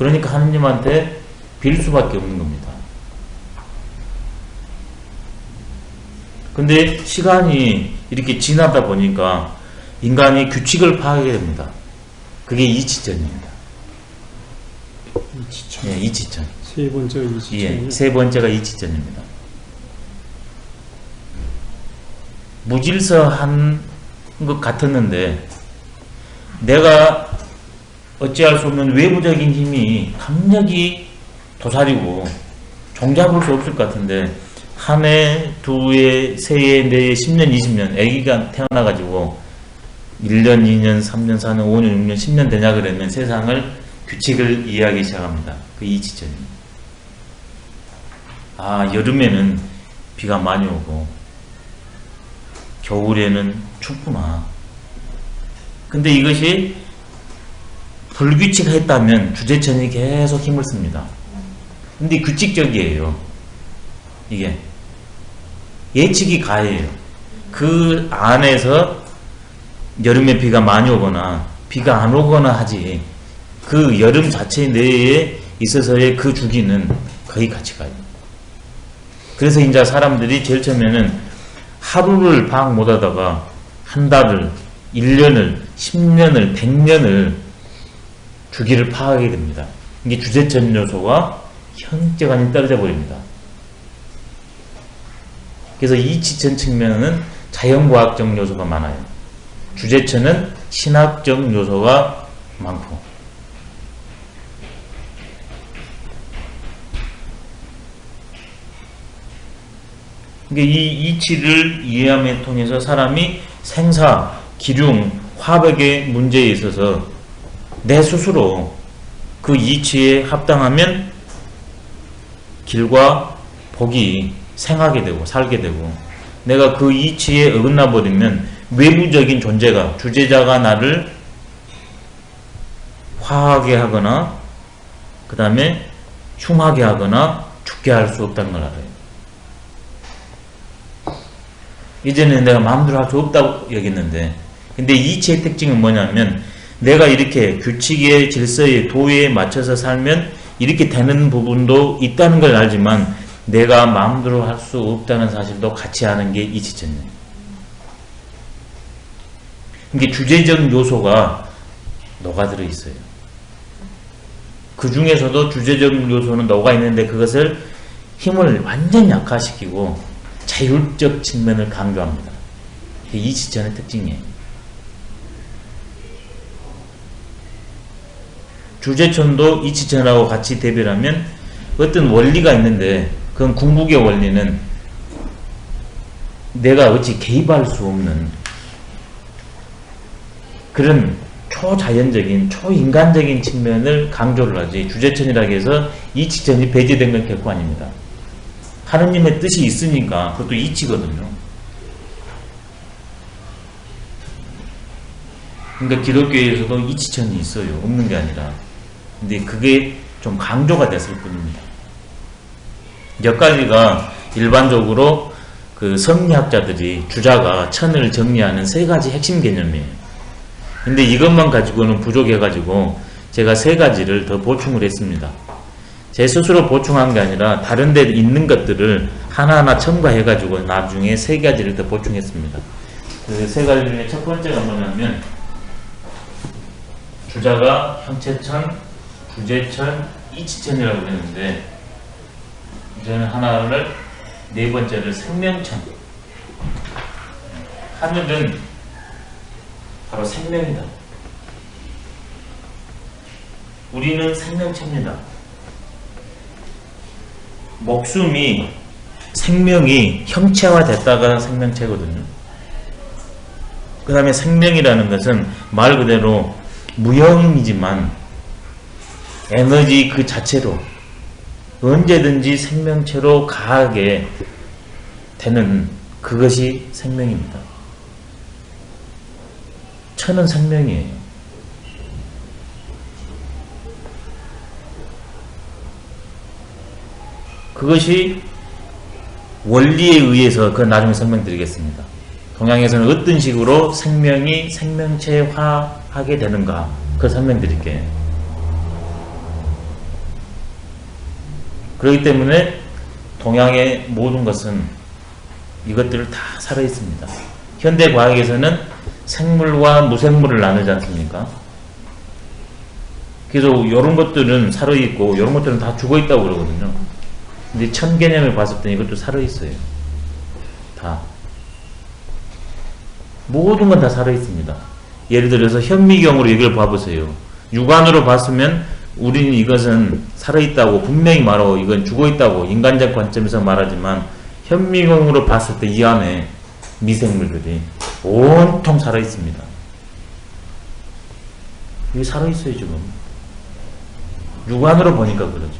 그러니까 하느님한테 빌 수밖에 없는 겁니다. 근데 시간이 이렇게 지나다 보니까 인간이 규칙을 파악하게 됩니다. 그게 이치전입니다. 이치전. 예, 이치전. 세 번째가 이치전. 예, 세 번째가 이치전입니다. 무질서한 것 같았는데 내가 어찌할 수 없는 외부적인 힘이 강력히 도사리고 종잡을 수 없을 것 같은데 한 해, 두 해, 세 해, 네 해, 10년, 20년 아기가 태어나가지고 1년, 2년, 3년, 4년, 5년, 6년, 10년 되냐 그러면 세상을 규칙을 이해하기 시작합니다. 그 이치전입니다. 아, 여름에는 비가 많이 오고 겨울에는 춥구나. 근데 이것이 불규칙했다면 주제천이 계속 힘을 씁니다. 근데 규칙적이에요. 이게 예측이 가해요. 그 안에서 여름에 비가 많이 오거나 비가 안 오거나 하지 그 여름 자체 내에 있어서의 그 주기는 거의 같이 가요. 그래서 이제 사람들이 제일 처음에는 하루를 파악 못하다가 한 달을, 1년을, 10년을, 100년을 주기를 파악하게 됩니다. 이게 주제천 요소가 현저하게 떨어져 버립니다. 그래서 이치천 측면은 자연과학적 요소가 많아요. 주제천은 신학적 요소가 많고. 그러니까 이 이치를 이해함에 통해서 사람이 생사, 기륭, 화백의 문제에 있어서 내 스스로 그 이치에 합당하면 길과 복이 생하게 되고 살게 되고 내가 그 이치에 어긋나 버리면 외부적인 존재가 주제자가 나를 화하게 하거나 그 다음에 흉하게 하거나 죽게 할 수 없다는 걸 알아요. 이제는 내가 마음대로 할 수 없다고 여겼는데 근데 이치의 특징은 뭐냐면 내가 이렇게 규칙의 질서의 도에 맞춰서 살면 이렇게 되는 부분도 있다는 걸 알지만 내가 마음대로 할 수 없다는 사실도 같이 아는 게 이치천이에요. 이게 주제적 요소가 녹아들어 있어요. 그 중에서도 주제적 요소는 녹아 있는데 그것을 힘을 완전히 약화시키고 자율적 측면을 강조합니다. 그게 이치천의 특징이에요. 주제천도 이치천하고 같이 대별하면 어떤 원리가 있는데 그건 궁극의 원리는 내가 어찌 개입할 수 없는 그런 초자연적인 초인간적인 측면을 강조를 하지 주제천이라고 해서 이치천이 배제된 건 결코 아닙니다. 하느님의 뜻이 있으니까 그것도 이치거든요. 그러니까 기독교에서도 이치천이 있어요. 없는 게 아니라. 근데 그게 좀 강조가 됐을 뿐입니다. 몇 가지가 일반적으로 그 성리학자들이 주자가 천을 정리하는 세 가지 핵심 개념이에요. 근데 이것만 가지고는 부족해가지고 제가 세 가지를 더 보충을 했습니다. 제 스스로 보충한 게 아니라 다른 데 있는 것들을 하나하나 첨가해가지고 나중에 세 가지를 더 보충했습니다. 그 세 가지 중에 첫 번째가 뭐냐면 주자가 형체천, 주제천, 이치천이라고 그랬는데 저는 하나를 네 번째를 생명천. 하늘은 바로 생명이다. 우리는 생명체입니다. 목숨이 생명이 형체화됐다가 생명체거든요. 그 다음에 생명이라는 것은 말 그대로 무형이지만 에너지 그 자체로 언제든지 생명체로 가하게 되는 그것이 생명입니다. 천은 생명이에요. 그것이 원리에 의해서 그건 나중에 설명드리겠습니다. 동양에서는 어떤 식으로 생명이 생명체화하게 되는가 그걸 설명드릴게요. 그렇기 때문에 동양의 모든 것은 이것들을 다 살아있습니다. 현대과학에서는 생물과 무생물을 나누지 않습니까? 그래서 이런 것들은 살아있고 이런 것들은 다 죽어있다고 그러거든요. 근데 천 개념을 봤을 때 이것도 살아있어요. 다. 모든 건 다 살아있습니다. 예를 들어서 현미경으로 이걸 봐보세요. 육안으로 봤으면 우리는 이것은 살아있다고 분명히 말하고 이건 죽어있다고 인간적 관점에서 말하지만 현미경으로 봤을 때 이 안에 미생물들이 온통 살아있습니다. 이게 살아있어요 지금. 육안으로 보니까 그렇죠.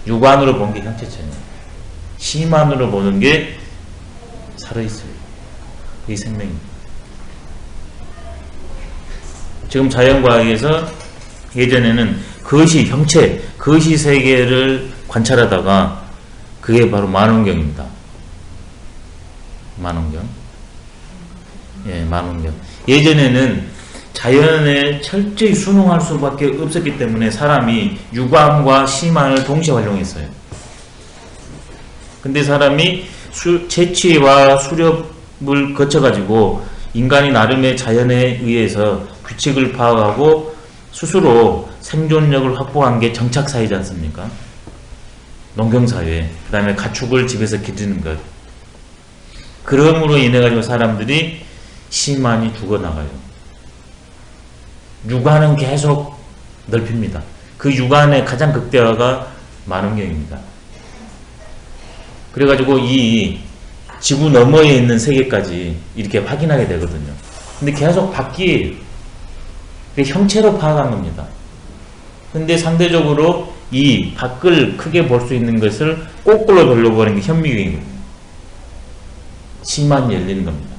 육안으로 본 게 형체체냐. 심안으로 보는 게 살아있어요. 이 생명입니다. 지금 자연과학에서 예전에는 거시, 형체, 거시 세계를 관찰하다가 그게 바로 만원경입니다. 만원경. 예, 만원경. 예전에는 자연에 철저히 순응할 수밖에 없었기 때문에 사람이 육안과 심안을 동시에 활용했어요. 근데 사람이 채취와 수렵을 거쳐가지고 인간이 나름의 자연에 의해서 규칙을 파악하고 스스로 생존력을 확보한 게 정착사회지 않습니까? 농경사회, 그 다음에 가축을 집에서 기르는 것. 그럼으로 인해 가지고 사람들이 심한이 죽어나가요. 육안은 계속 넓힙니다. 그 육안의 가장 극대화가 만원경입니다. 그래가지고 이 지구 너머에 있는 세계까지 이렇게 확인하게 되거든요. 근데 계속 바뀌어요. 형체로 파악한 겁니다. 근데 상대적으로 이 밖을 크게 볼 수 있는 것을 거꾸로 돌려보는 게 현미경이거든요. 심한이 열리는 겁니다.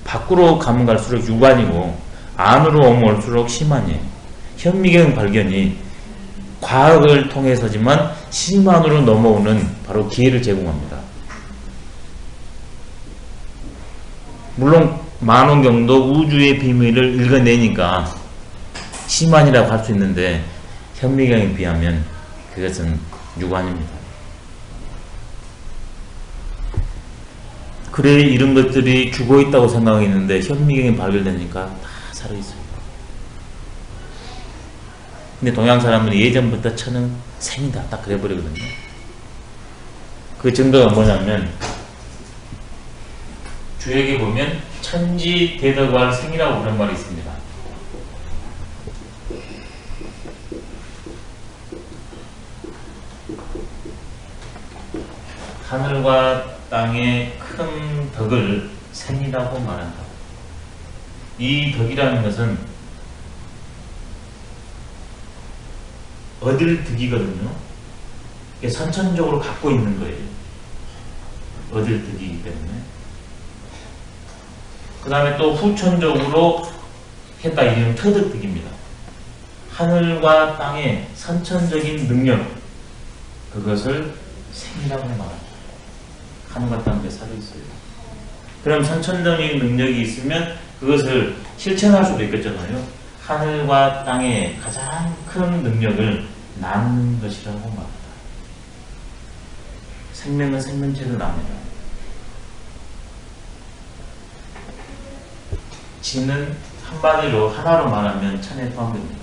밖으로 가면 갈수록 육안이고 안으로 오면 올수록 심한이에요. 현미경 발견이 과학을 통해서지만 심한으로 넘어오는 바로 기회를 제공합니다. 물론 만원경도 우주의 비밀을 읽어내니까 심한이라고 할 수 있는데 현미경에 비하면 그것은 육안입니다. 그래 이런 것들이 죽어있다고 생각했는데 현미경이 발견되니까 다 살아있어요. 근데 동양 사람은 예전부터 천은 생이다 딱 그래버리거든요. 그 증거가 뭐냐면 주역에 보면 천지 대덕할 생이라고 그런 말이 있습니다. 하늘과 땅의 큰 덕을 생이라고 말한다. 이 덕이라는 것은 얻을 덕이거든요. 선천적으로 갖고 있는 거예요. 얻을 덕이기 때문에. 그 다음에 또 후천적으로 했다. 이는 터득덕입니다. 하늘과 땅의 선천적인 능력, 그것을 생이라고 말합니다. 하늘과 땅에 살아있어요. 그럼 선천적인 능력이 있으면 그것을 실천할 수도 있겠잖아요. 하늘과 땅의 가장 큰 능력을 나누는 것이라고 말합니다. 생명은 생명체를 나눕니다. 지는 한마디로 하나로 말하면 천에 포함됩니다.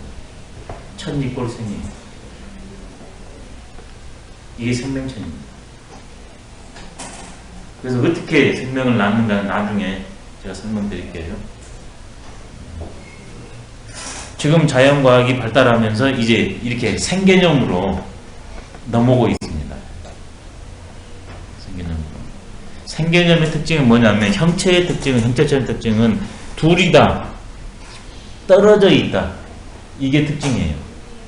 천이꼴생이에요. 이게 생명천입니다. 그래서 어떻게 생명을 낳는가는 나중에 제가 설명드릴게요. 지금 자연과학이 발달하면서 이제 이렇게 생개념으로 넘어오고 있습니다. 생개념으로. 생개념의 특징은 뭐냐면 형체의 특징은, 형체적인 특징은 둘이다, 떨어져 있다. 이게 특징이에요.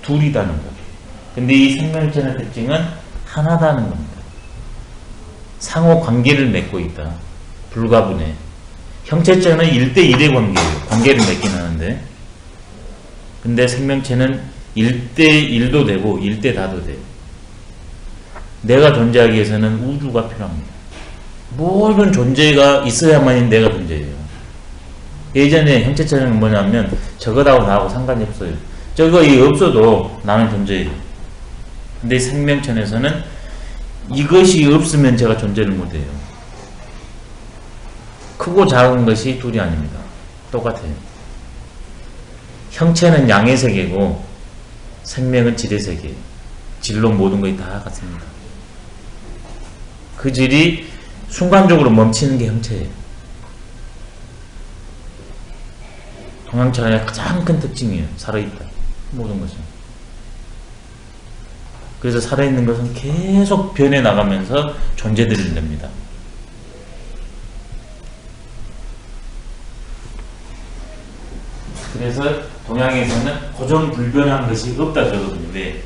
둘이다는 것. 근데 이 생명체의 특징은 하나다는 겁니다. 상호 관계를 맺고 있다. 불가분해. 형체체는 1대1의 관계예요. 관계를 맺긴 하는데. 근데 생명체는 1대1도 되고 1대 다도 돼요. 내가 존재하기 위해서는 우주가 필요합니다. 모든 존재가 있어야만이 내가 존재해요. 예전에 형체체는 뭐냐면 저거하고 나하고 상관이 없어요. 저거 없어도 나는 존재해요. 근데 생명천에서는 이것이 없으면 제가 존재를 못해요. 크고 작은 것이 둘이 아닙니다. 똑같아요. 형체는 양의 세계고 생명은 질의 세계예요. 질로 모든 것이 다 같습니다. 그 질이 순간적으로 멈추는 게 형체예요. 동양철학의 가장 큰 특징이에요. 살아있다. 모든 것은. 그래서 살아있는 것은 계속 변해나가면서 존재들입니다. 그래서 동양에서는 고정불변한 것이 없다 저거든요. 왜?